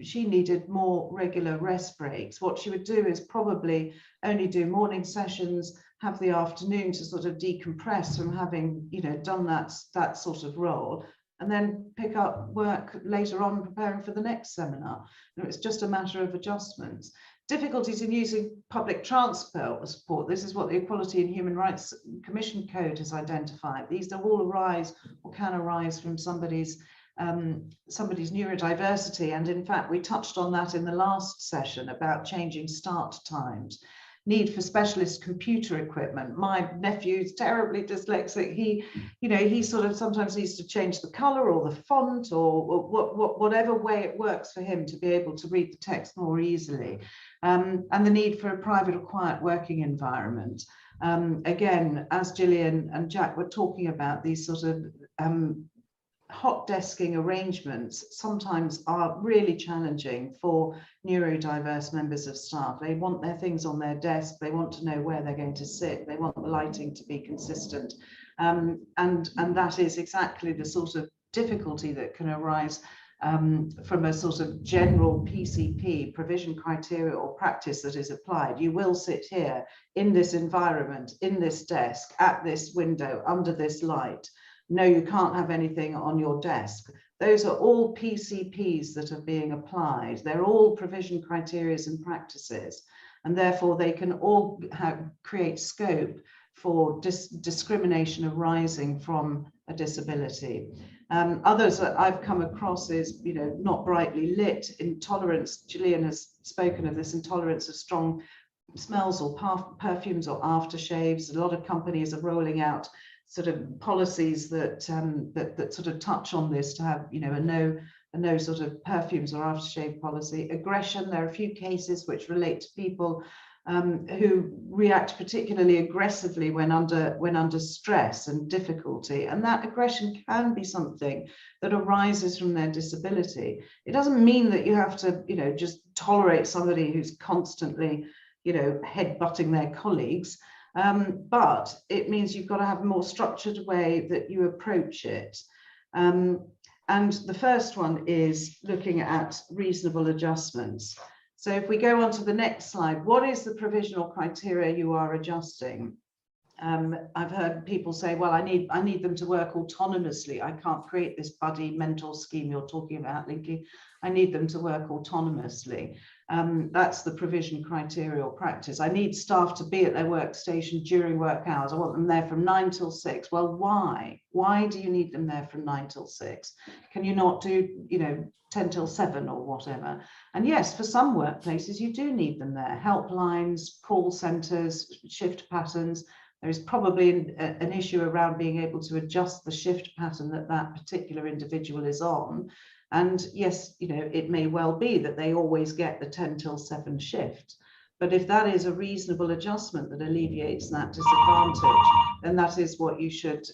she needed more regular rest breaks. What she would do is probably only do morning sessions, have the afternoon to sort of decompress from having done that sort of role, and then pick up work later on preparing for the next seminar. It's just a matter of adjustments. Difficulties in using public transport support. This is what the Equality and Human Rights Commission Code has identified. These are all arise or can arise from somebody's neurodiversity. And in fact, we touched on that in the last session about changing start times. Need for specialist computer equipment. My nephew's terribly dyslexic. He sort of sometimes needs to change the color or the font or whatever way it works for him to be able to read the text more easily. And the need for a private or quiet working environment. Again, as Gillian and Jack were talking about, these sort of hot desking arrangements sometimes are really challenging for neurodiverse members of staff. They want their things on their desk, they want to know where they're going to sit, they want the lighting to be consistent, and that is exactly the sort of difficulty that can arise from a sort of general PCP, provision criteria or practice that is applied. You will sit here in this environment, in this desk, at this window, under this light. No, you can't have anything on your desk. Those are all PCPs that are being applied. They're all provision criteria and practices, and therefore they can all create scope for discrimination arising from a disability. Others that I've come across is, not brightly lit, intolerance. Gillian has spoken of this intolerance of strong smells or perfumes or aftershaves. A lot of companies are rolling out sort of policies that sort of touch on this, to have a no sort of perfumes or aftershave policy. Aggression, there are a few cases which relate to people who react particularly aggressively when under stress and difficulty, and that aggression can be something that arises from their disability. It doesn't mean that you have to just tolerate somebody who's constantly headbutting their colleagues. But it means you've got to have a more structured way that you approach it. And the first one is looking at reasonable adjustments. So if we go on to the next slide, what is the provisional criteria you are adjusting? I've heard people say, well, I need them to work autonomously. I can't create this buddy mentor scheme you're talking about, Linky. I need them to work autonomously. That's the provision criteria or practice. I need staff to be at their workstation during work hours. I want them there from 9 till 6. Well, why? Why do you need them there from 9 till 6? Can you not do, 10 till 7 or whatever? And yes, for some workplaces, you do need them there. Helplines, call centres, shift patterns. There is probably an issue around being able to adjust the shift pattern that particular individual is on. And yes, it may well be that they always get the 10 till 7 shift. But if that is a reasonable adjustment that alleviates that disadvantage, then that is what you should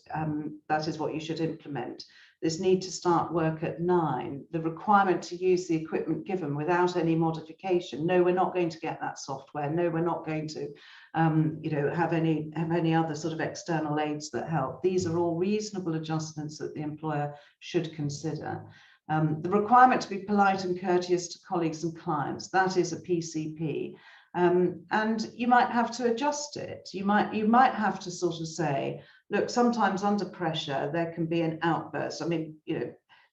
implement. This need to start work at 9, the requirement to use the equipment given without any modification. No, we're not going to get that software. No, we're not going to have any other sort of external aids that help. These are all reasonable adjustments that the employer should consider. The requirement to be polite and courteous to colleagues and clients, that is a PCP. And you might have to adjust it. You might have to sort of say, look, sometimes under pressure there can be an outburst. I mean,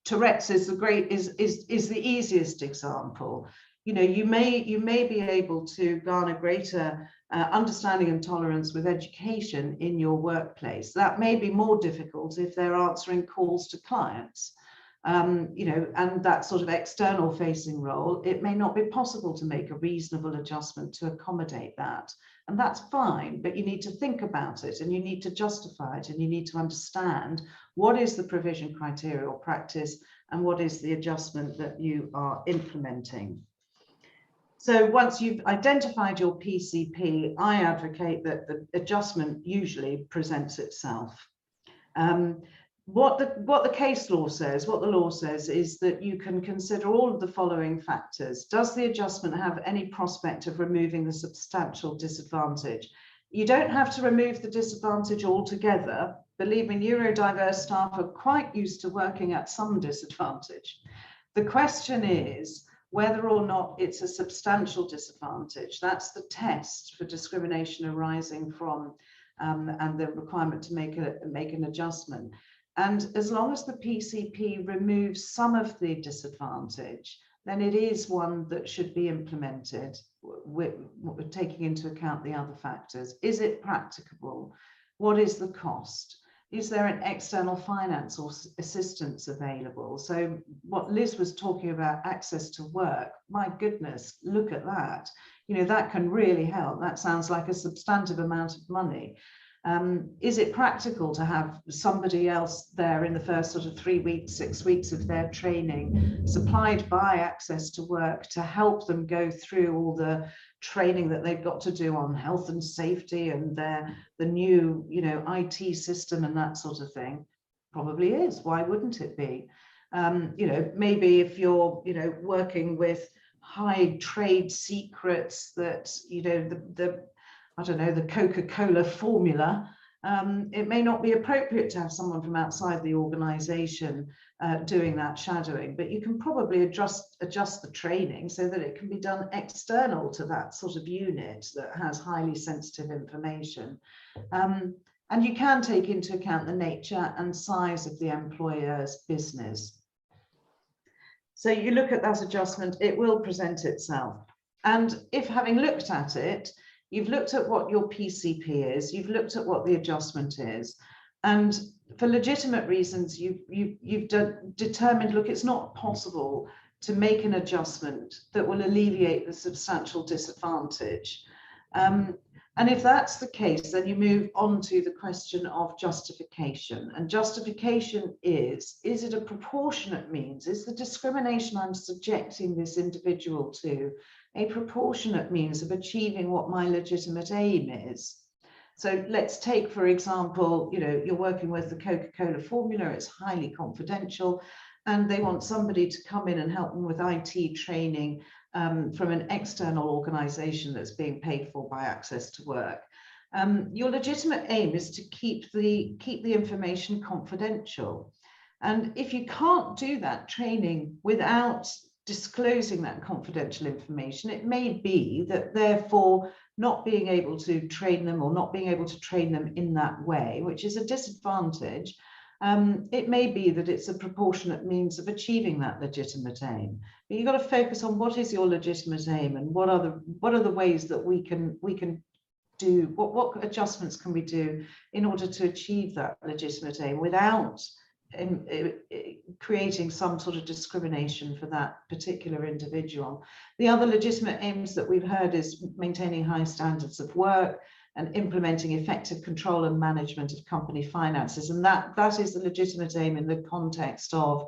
Tourette's is the easiest example. you may be able to garner greater understanding and tolerance with education in your workplace. That may be more difficult if they're answering calls to clients. And that sort of external facing role, it may not be possible to make a reasonable adjustment to accommodate that. And that's fine, but you need to think about it and you need to justify it and you need to understand what is the provision criteria or practice and what is the adjustment that you are implementing. So once you've identified your PCP, I advocate that the adjustment usually presents itself. What the case law says, what the law says is that you can consider all of the following factors. Does the adjustment have any prospect of removing the substantial disadvantage? You don't have to remove the disadvantage altogether. Believe me, neurodiverse staff are quite used to working at some disadvantage. The question is whether or not it's a substantial disadvantage. That's the test for discrimination arising from and the requirement to make an adjustment. And as long as the PCP removes some of the disadvantage, then it is one that should be implemented with taking into account the other factors. Is it practicable? What is the cost? Is there an external finance or assistance available? So what Liz was talking about, access to work, my goodness, look at that. That can really help. That sounds like a substantive amount of money. Is it practical to have somebody else there in the first sort of 3 weeks, 6 weeks of their training, supplied by Access to Work, to help them go through all the training that they've got to do on health and safety and the new IT system and that sort of thing? Probably is. Why wouldn't it be? Maybe if you're working with high trade secrets that the Coca-Cola formula, it may not be appropriate to have someone from outside the organization doing that shadowing, but you can probably adjust the training so that it can be done external to that sort of unit that has highly sensitive information. And you can take into account the nature and size of the employer's business. So you look at that adjustment, it will present itself. And if, having looked at it, you've looked at what your PCP is, you've looked at what the adjustment is, and for legitimate reasons, you've determined, look, it's not possible to make an adjustment that will alleviate the substantial disadvantage. And if that's the case, then you move on to the question of justification. And justification is it a proportionate means? Is the discrimination I'm subjecting this individual to a proportionate means of achieving what my legitimate aim is? So let's take, for example, you're working with the Coca-Cola formula, it's highly confidential, and they want somebody to come in and help them with IT training from an external organization that's being paid for by Access to Work. Your legitimate aim is to keep the information confidential. And if you can't do that training without disclosing that confidential information, it may be that therefore not being able to train them or not being able to train them in that way, which is a disadvantage. It may be that it's a proportionate means of achieving that legitimate aim. But you've got to focus on what is your legitimate aim and what are the ways that we can do, what adjustments can we do in order to achieve that legitimate aim without creating some sort of discrimination for that particular individual. The other legitimate aims that we've heard is maintaining high standards of work and implementing effective control and management of company finances. And that is the legitimate aim in the context of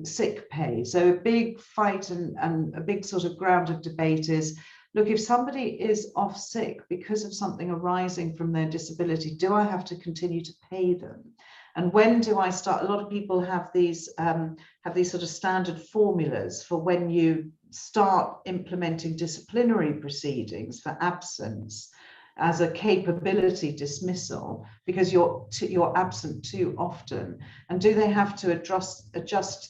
sick pay. So a big fight and a big sort of ground of debate is, look, if somebody is off sick because of something arising from their disability, do I have to continue to pay them? And when do I start? A lot of people have these sort of standard formulas for when you start implementing disciplinary proceedings for absence as a capability dismissal because you're absent too often. And do they have to adjust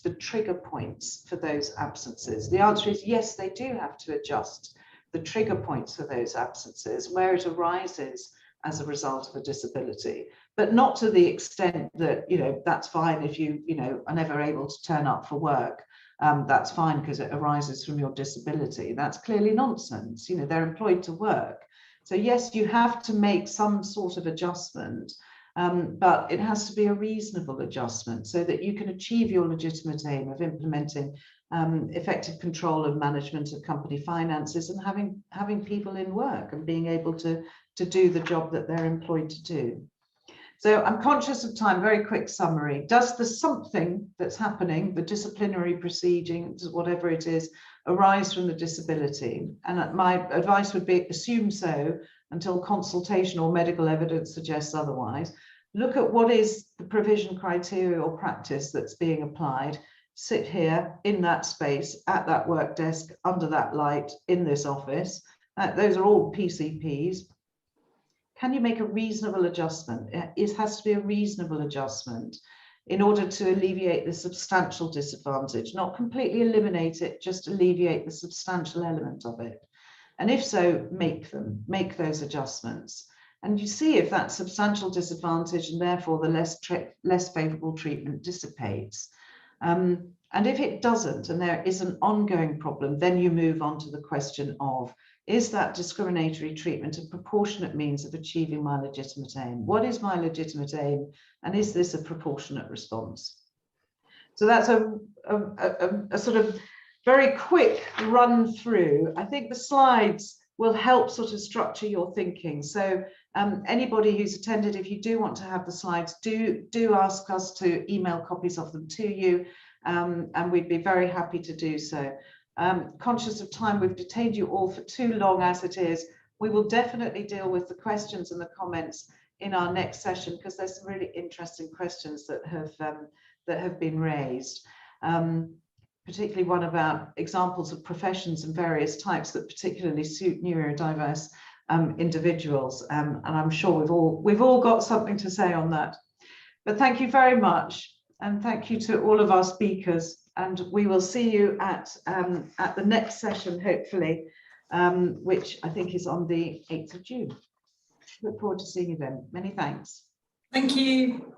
the trigger points for those absences? The answer is yes, they do have to adjust the trigger points for those absences where it arises as a result of a disability, but not to the extent that, that's fine if you are never able to turn up for work. that's fine because it arises from your disability. That's clearly nonsense. You know, they're employed to work. So yes, you have to make some sort of adjustment, but it has to be a reasonable adjustment so that you can achieve your legitimate aim of implementing effective control and management of company finances and having people in work and being able to do the job that they're employed to do. So I'm conscious of time, very quick summary. Does the something that's happening, the disciplinary proceedings, whatever it is, arise from the disability? And my advice would be assume so until consultation or medical evidence suggests otherwise. Look at what is the provision criteria or practice that's being applied. Sit here in that space, at that work desk, under that light, in this office. Those are all PCPs. Can you make a reasonable adjustment? It has to be a reasonable adjustment in order to alleviate the substantial disadvantage, not completely eliminate it, just alleviate the substantial element of it. And if so, make those adjustments. And you see if that substantial disadvantage and therefore the less favourable treatment dissipates. And if it doesn't, and there is an ongoing problem, then you move on to the question of, is that discriminatory treatment a proportionate means of achieving my legitimate aim? What is my legitimate aim? And is this a proportionate response? So that's a sort of very quick run through. I think the slides will help sort of structure your thinking. So anybody who's attended, if you do want to have the slides, do ask us to email copies of them to you, and we'd be very happy to do so. Conscious of time, we've detained you all for too long as it is. We will definitely deal with the questions and the comments in our next session because there's some really interesting questions that have been raised. Particularly one about examples of professions and various types that particularly suit neurodiverse individuals, and I'm sure we've all got something to say on that. But thank you very much, and thank you to all of our speakers. And we will see you at the next session, hopefully, which I think is on the 8th of June. Look forward to seeing you then. Many thanks. Thank you.